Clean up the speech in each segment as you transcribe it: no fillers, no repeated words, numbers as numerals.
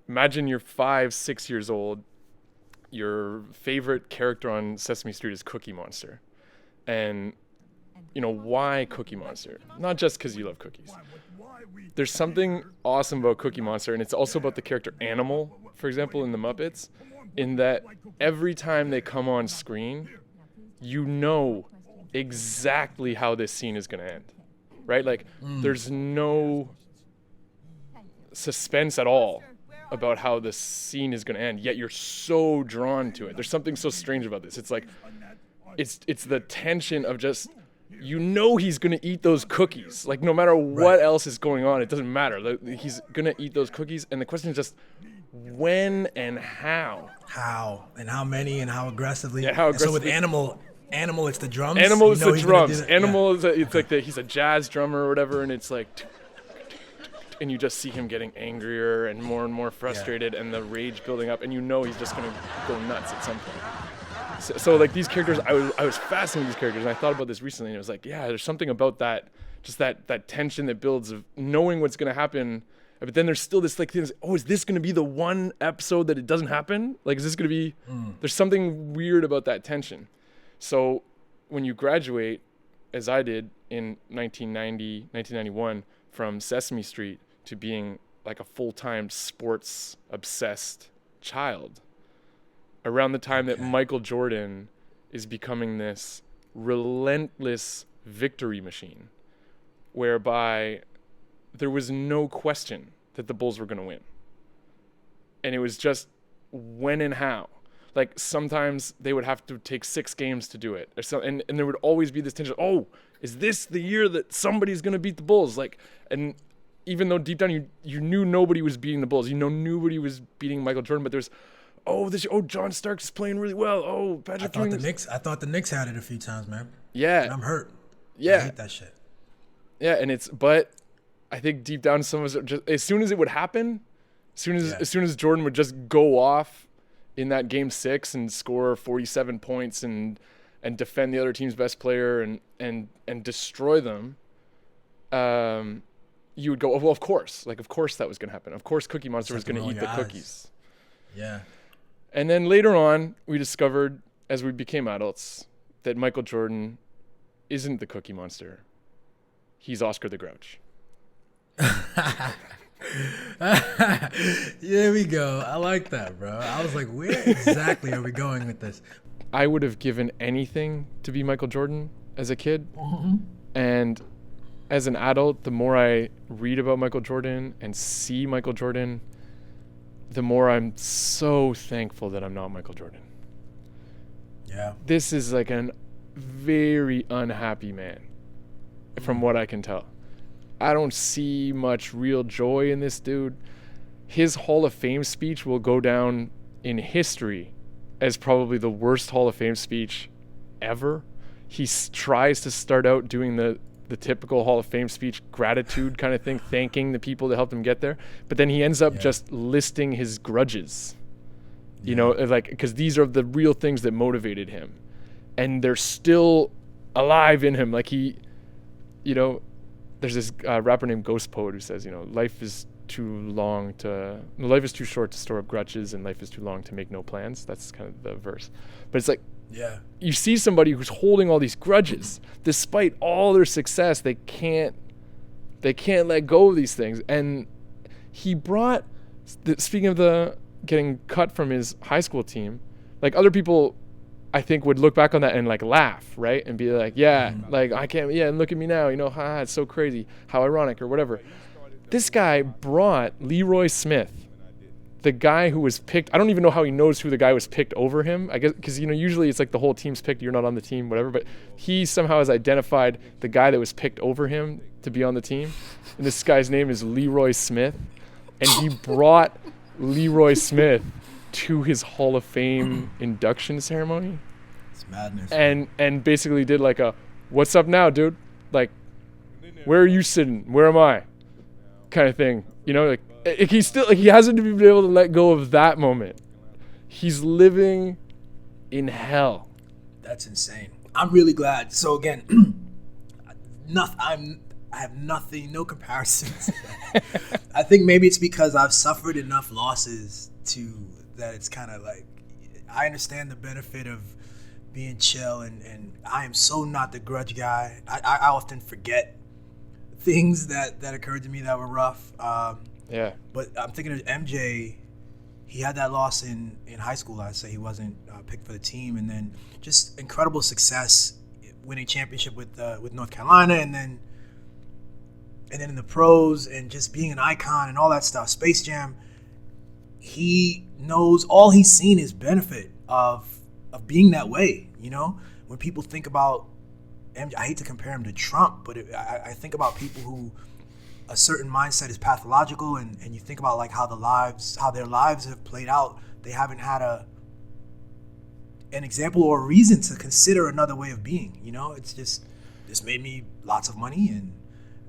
imagine you're 5, 6 years old. Your favorite character on Sesame Street is Cookie Monster. And, why Cookie Monster? Not just because you love cookies. There's something awesome about Cookie Monster, and it's also about the character Animal, for example, in the Muppets, in that every time they come on screen, you know exactly how this scene is going to end, right? Like, there's no suspense at all about how the scene is going to end, yet you're so drawn to it. There's something so strange about this. It's like, it's the tension of just, he's going to eat those cookies. Like, no matter what else is going on, it doesn't matter. He's going to eat those cookies, and the question is just when and how. How, and how many, and how aggressively. Yeah, how aggressively. And so with Animal, it's the drums? Animal is the drums. Animal is it's like he's a jazz drummer or whatever, and it's like, and you just see him getting angrier and more frustrated, and the rage building up, and he's just going to go nuts at some point. So like these characters, I was fascinated with these characters, and I thought about this recently, and it was like, yeah, there's something about that, just that tension that builds of knowing what's going to happen, but then there's still this like thing, is this going to be the one episode that it doesn't happen? Like, is this going to be, there's something weird about that tension. So when you graduate, as I did in 1991, from Sesame Street to being like a full-time sports-obsessed child, around the time that Michael Jordan is becoming this relentless victory machine, whereby there was no question that the Bulls were going to win. And it was just when and how. Like, sometimes they would have to take 6 games to do it. And there would always be this tension. Oh, is this the year that somebody's going to beat the Bulls? Like, and even though deep down you knew nobody was beating the Bulls, nobody was beating Michael Jordan, but there's, John Starks is playing really well. Oh, Patrick Ewing. I thought the Knicks had it a few times, man. Yeah. And I'm hurt. Yeah. I hate that shit. Yeah, but I think deep down some of us just, as soon as it would happen, as soon as Jordan would just go off in that game 6 and score 47 points and defend the other team's best player and destroy them, you would go, oh, well, of course that was going to happen. Of course Cookie Monster was going to eat the cookies. Yeah. And then later on, we discovered, as we became adults, that Michael Jordan isn't the Cookie Monster. He's Oscar the Grouch. There we go. I like that, bro. I was like, where exactly are we going with this? I would have given anything to be Michael Jordan as a kid. Mm-hmm. And as an adult, the more I read about Michael Jordan and see Michael Jordan, the more I'm so thankful that I'm not Michael Jordan. Yeah. This is like a very unhappy man, from what I can tell. I don't see much real joy in this dude. His Hall of Fame speech will go down in history as probably the worst Hall of Fame speech ever. He tries to start out doing the typical Hall of Fame speech, gratitude kind of thing, thanking the people that helped him get there. But then he ends up just listing his grudges, like, because these are the real things that motivated him. And they're still alive in him. Like there's this rapper named Ghost Poet who says, life is too short to store up grudges, and life is too long to make no plans. That's kind of the verse. But it's like, you see somebody who's holding all these grudges, despite all their success, they can't let go of these things. And he brought, speaking of the getting cut from his high school team, like, other people, I think, would look back on that and like laugh, right? And be like, like, I can't, and look at me now, it's so crazy, how ironic, or whatever. This guy brought Leroy Smith, the guy who was picked. I don't even know how he knows who the guy was picked over him. I guess because usually it's like the whole team's picked, you're not on the team, whatever. But he somehow has identified the guy that was picked over him to be on the team, and this guy's name is Leroy Smith, and he brought Leroy Smith to his Hall of Fame induction ceremony. It's madness. And basically did like a, what's up now, dude? Like, where are you sitting? Where am I? Kind of thing. Like, he's still, like, he hasn't been able to let go of that moment. He's living in hell. That's insane. I'm really glad. So again, I have nothing, no comparisons. I think maybe it's because I've suffered enough losses that it's kind of like, I understand the benefit of being chill, and I am so not the grudge guy. I often forget things that occurred to me that were rough. Yeah. But I'm thinking of MJ. He had that loss in high school. I'd say he wasn't picked for the team, and then just incredible success, winning championship with North Carolina, and then in the pros, and just being an icon and all that stuff. Space Jam. He knows, all he's seen is benefit of being that way. You know, when people think about MJ, I hate to compare him to Trump, but I think about people who a certain mindset is pathological, and you think about like how their lives have played out. They haven't had an example or a reason to consider another way of being. You know, it's just, this made me lots of money and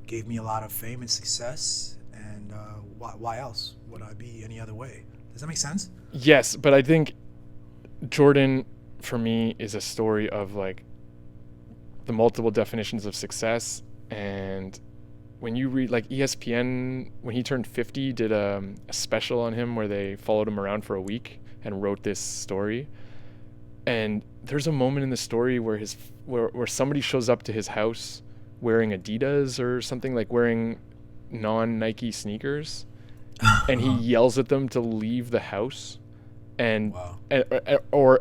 gave me a lot of fame and success. And why else would I be any other way? Does that make sense? Yes, but I think Jordan, for me, is a story of like the multiple definitions of success. And when you read, like, ESPN, when he turned 50, did a special on him where they followed him around for a week and wrote this story. And there's a moment in the story where where somebody shows up to his house wearing Adidas or something, like wearing non-Nike sneakers, and he yells at them to leave the house, and Wow.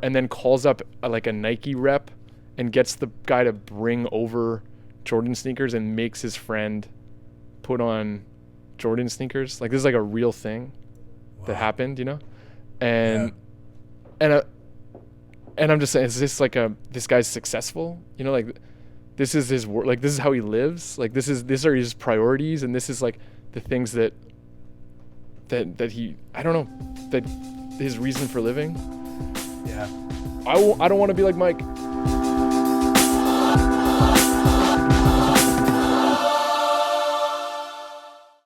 and then calls up like a Nike rep and gets the guy to bring over Jordan sneakers and makes his friend put on Jordan sneakers. Like, this is like a real thing that happened, you know? And and I'm just saying, is this like this guy's successful? You know, like, this is his work, like, this is how he lives. Like, these are his priorities, and this is like the things that he, I don't know, that his reason for living. Yeah. I don't want to be like Mike.